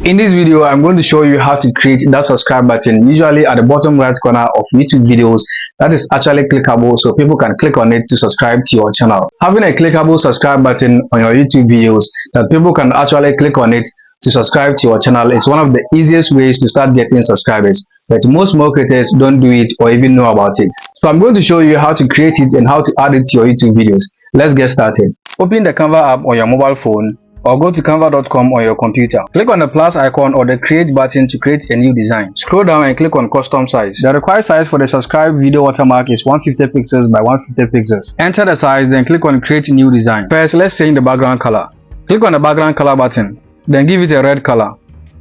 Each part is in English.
In this video, I'm going to show you how to create that subscribe button, usually at the bottom right corner of YouTube videos, that is actually clickable so people can click on it to subscribe to your channel. Having a clickable subscribe button on your YouTube videos that people can actually click on it to subscribe to your channel is one of the easiest ways to start getting subscribers, but most more creators don't do it or even know about it. So I'm going to show you how to create it and how to add it to your YouTube videos. Let's get started. Open the Canva app on your mobile phone or go to canva.com on your computer. Click on the plus icon or the create button to create a new design. Scroll down and click on custom size. The required size for the subscribe video watermark is 150 pixels by 150 pixels. Enter the size, then click on create new design. First, let's change the background color. Click on the background color button, then give it a red color.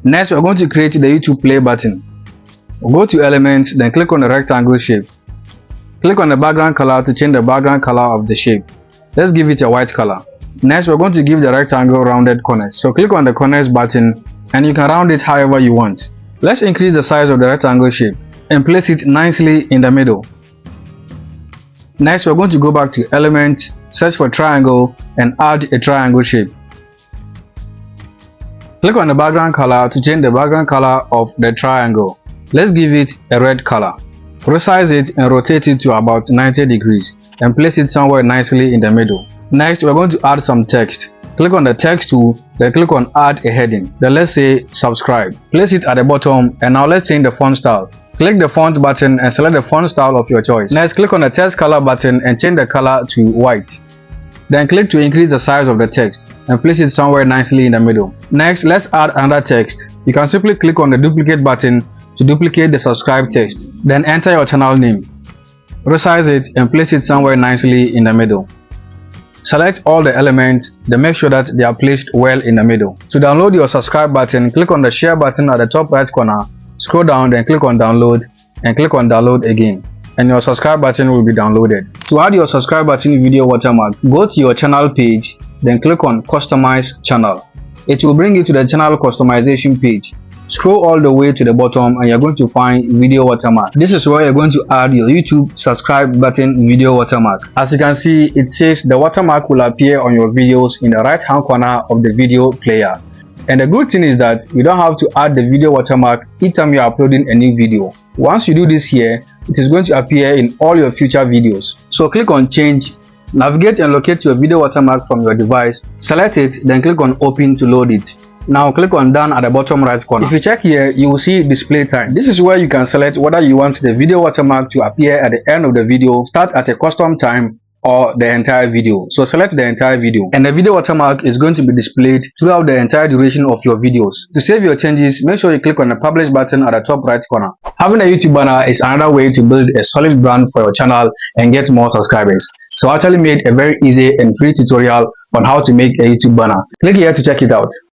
Next, we're going to create the YouTube play button. Go to elements, then click on the rectangle shape. Click on the background color to change the background color of the shape. Let's give it a white color. Next, we're going to give the rectangle rounded corners. So click on the corners button and you can round it however you want. Let's increase the size of the rectangle shape and place it nicely in the middle. Next, we're going to go back to element, search for triangle and add a triangle shape. Click on the background color to change the background color of the triangle. Let's give it a red color. Resize it and rotate it to about 90 degrees and place it somewhere nicely in the middle. Next, we're going to add some text. Click on the text tool, then click on add a heading. Then let's say subscribe. Place it at the bottom and now let's change the font style. Click the font button and select the font style of your choice. Next, click on the text color button and change the color to white. Then click to increase the size of the text and place it somewhere nicely in the middle. Next, let's add another text. You can simply click on the duplicate button to duplicate the subscribe text. Then enter your channel name. Resize it and place it somewhere nicely in the middle. Select all the elements, then make sure that they are placed well in the middle. To download your subscribe button, click on the share button at the top right corner, scroll down, then click on download and click on download again, and your subscribe button will be downloaded. To add your subscribe button video watermark, go to your channel page, then click on customize channel. It will bring you to the channel customization page. Scroll all the way to the bottom and you're going to find video watermark. This is where you're going to add your YouTube subscribe button video watermark. As you can see, it says the watermark will appear on your videos in the right hand corner of the video player. And the good thing is that you don't have to add the video watermark each time you're uploading a new video. Once you do this here, it is going to appear in all your future videos. So click on change, navigate and locate your video watermark from your device, select it, then click on open to load it. Now click on done at the bottom right corner. If you check here, you will see display time. This is where you can select whether you want the video watermark to appear at the end of the video, start at a custom time, or the entire video. So select the entire video and the video watermark is going to be displayed throughout the entire duration of your videos. To save your changes, make sure you click on the publish button at the top right corner. Having a YouTube banner is another way to build a solid brand for your channel and get more subscribers. So I actually made a very easy and free tutorial on how to make a YouTube banner. Click here to check it out.